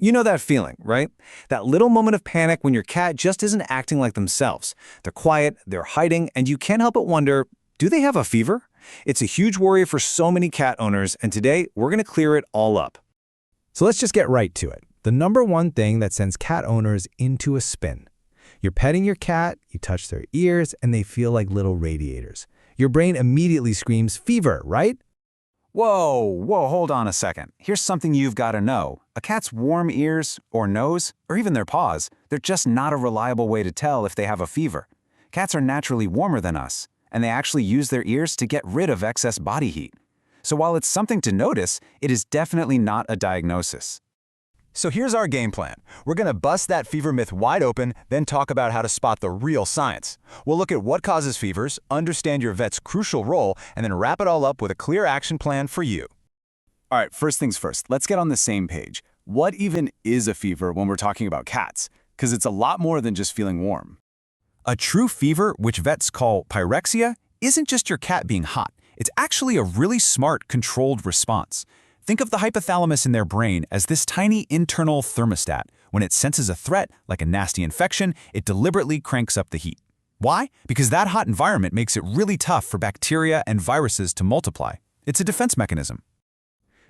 You know that feeling, right? That little moment of panic when your cat just isn't acting like themselves. They're quiet, they're hiding, and you can't help but wonder, do they have a fever? It's a huge worry for so many cat owners, and today we're going to clear it all up. So let's just get right to it. The number one thing that sends cat owners into a spin. You're petting your cat, you touch their ears, and they feel like little radiators. Your brain immediately screams fever, right? Whoa, hold on a second. Here's something you've got to know. A cat's warm ears, or nose, or even their paws, they're just not a reliable way to tell if they have a fever. Cats are naturally warmer than us, and they actually use their ears to get rid of excess body heat. So while it's something to notice, it is definitely not a diagnosis. So here's our game plan. We're going to bust that fever myth wide open, then talk about how to spot the real science. We'll look at what causes fevers, understand your vet's crucial role, and then wrap it all up with a clear action plan for you. All right, first things first, let's get on the same page. What even is a fever when we're talking about cats? Because it's a lot more than just feeling warm. A true fever, which vets call pyrexia, isn't just your cat being hot. It's actually a really smart, controlled response. Think of the hypothalamus in their brain as this tiny internal thermostat. When it senses a threat, like a nasty infection, it deliberately cranks up the heat. Why? Because that hot environment makes it really tough for bacteria and viruses to multiply. It's a defense mechanism.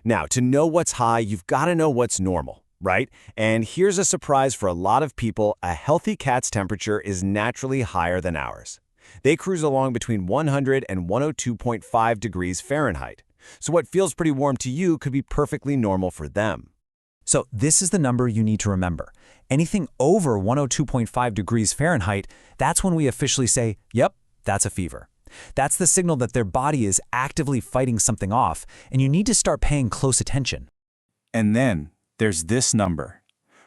Now, to know what's high, you've got to know what's normal, right? And here's a surprise for a lot of people. A healthy cat's temperature is naturally higher than ours. They cruise along between 100 and 102.5 degrees Fahrenheit. So what feels pretty warm to you could be perfectly normal for them. So this is the number you need to remember. Anything over 102.5 degrees Fahrenheit, that's when we officially say, yep, that's a fever. That's the signal that their body is actively fighting something off, and you need to start paying close attention. And then there's this number.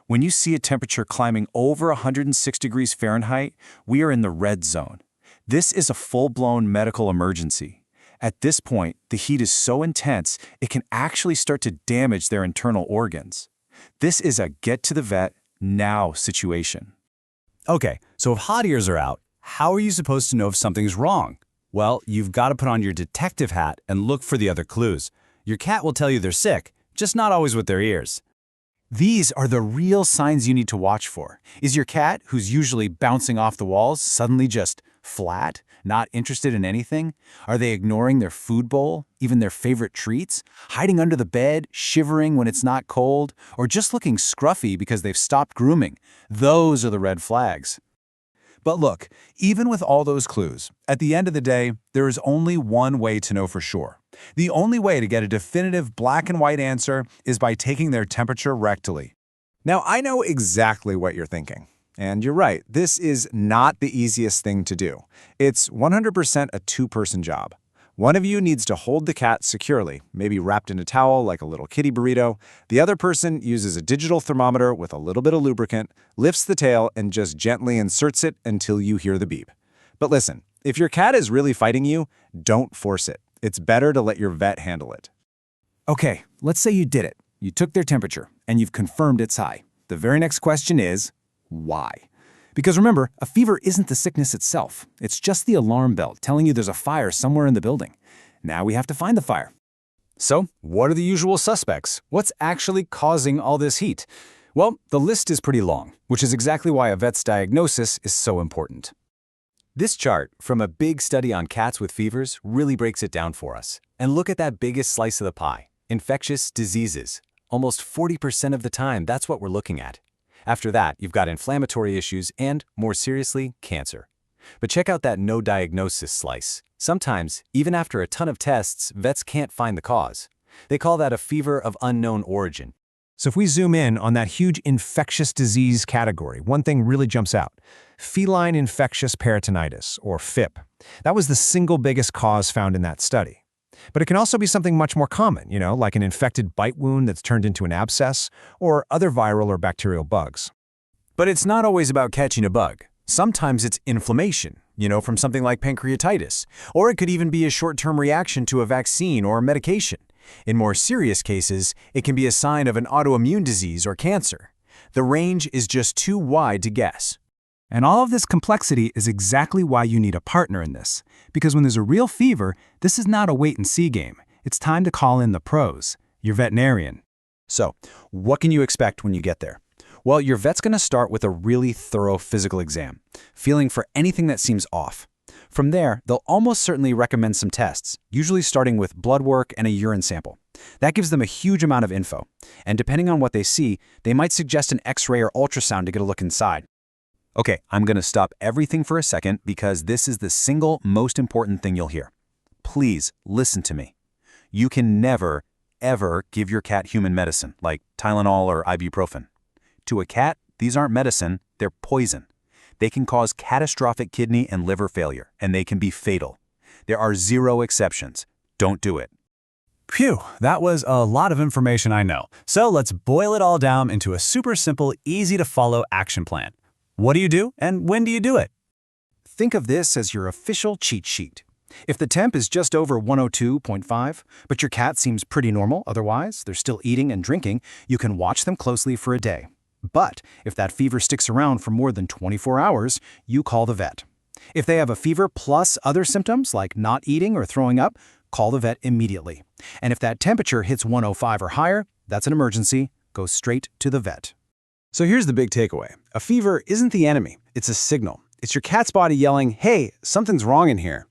When you see a temperature climbing over 106 degrees Fahrenheit, we are in the red zone. This is a full-blown medical emergency. At this point, the heat is so intense, it can actually start to damage their internal organs. This is a get-to-the-vet now situation. Okay, so if hot ears are out, how are you supposed to know if something's wrong? Well, you've got to put on your detective hat and look for the other clues. Your cat will tell you they're sick, just not always with their ears. These are the real signs you need to watch for. Is your cat, who's usually bouncing off the walls, suddenly just flat, not interested in anything? Are they ignoring their food bowl, even their favorite treats? Hiding under the bed, shivering when it's not cold, or just looking scruffy because they've stopped grooming? Those are the red flags. But look, even with all those clues, at the end of the day, there is only one way to know for sure. The only way to get a definitive black and white answer is by taking their temperature rectally. Now, I know exactly what you're thinking. And you're right, this is not the easiest thing to do. It's 100% a two-person job. One of you needs to hold the cat securely, maybe wrapped in a towel like a little kitty burrito. The other person uses a digital thermometer with a little bit of lubricant, lifts the tail, and just gently inserts it until you hear the beep. But listen, if your cat is really fighting you, don't force it. It's better to let your vet handle it. Okay, let's say you did it. You took their temperature, and you've confirmed it's high. The very next question is, why? Because remember, a fever isn't the sickness itself. It's just the alarm bell telling you there's a fire somewhere in the building. Now we have to find the fire. So, what are the usual suspects? What's actually causing all this heat? Well, the list is pretty long, which is exactly why a vet's diagnosis is so important. This chart from a big study on cats with fevers really breaks it down for us. And look at that biggest slice of the pie, infectious diseases. Almost 40% of the time, that's what we're looking at. After that, you've got inflammatory issues and, more seriously, cancer. But check out that no diagnosis slice. Sometimes, even after a ton of tests, vets can't find the cause. They call that a fever of unknown origin. So if we zoom in on that huge infectious disease category, one thing really jumps out. Feline infectious peritonitis, or FIP. That was the single biggest cause found in that study. But it can also be something much more common, like an infected bite wound that's turned into an abscess, or other viral or bacterial bugs. But it's not always about catching a bug. Sometimes it's inflammation, from something like pancreatitis, or it could even be a short-term reaction to a vaccine or a medication. In more serious cases, it can be a sign of an autoimmune disease or cancer. The range is just too wide to guess. And all of this complexity is exactly why you need a partner in this. Because when there's a real fever, this is not a wait-and-see game. It's time to call in the pros, your veterinarian. So, what can you expect when you get there? Well, your vet's going to start with a really thorough physical exam, feeling for anything that seems off. From there, they'll almost certainly recommend some tests, usually starting with blood work and a urine sample. That gives them a huge amount of info, and depending on what they see, they might suggest an X-ray or ultrasound to get a look inside. Okay, I'm going to stop everything for a second because this is the single most important thing you'll hear. Please listen to me. You can never, ever give your cat human medicine, like Tylenol or ibuprofen. To a cat, these aren't medicine, they're poison. They can cause catastrophic kidney and liver failure, and they can be fatal. There are 0 exceptions. Don't do it. Phew, that was a lot of information, I know. So let's boil it all down into a super simple, easy-to-follow action plan. What do you do, and when do you do it? Think of this as your official cheat sheet. If the temp is just over 102.5, but your cat seems pretty normal otherwise, they're still eating and drinking, you can watch them closely for a day. But if that fever sticks around for more than 24 hours, you call the vet. If they have a fever plus other symptoms like not eating or throwing up, call the vet immediately. And if that temperature hits 105 or higher, that's an emergency. Go straight to the vet. So here's the big takeaway. A fever isn't the enemy, it's a signal. It's your cat's body yelling, hey, something's wrong in here.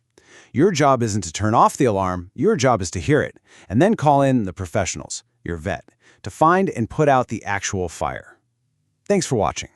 Your job isn't to turn off the alarm, your job is to hear it, and then call in the professionals, your vet, to find and put out the actual fire. Thanks for watching.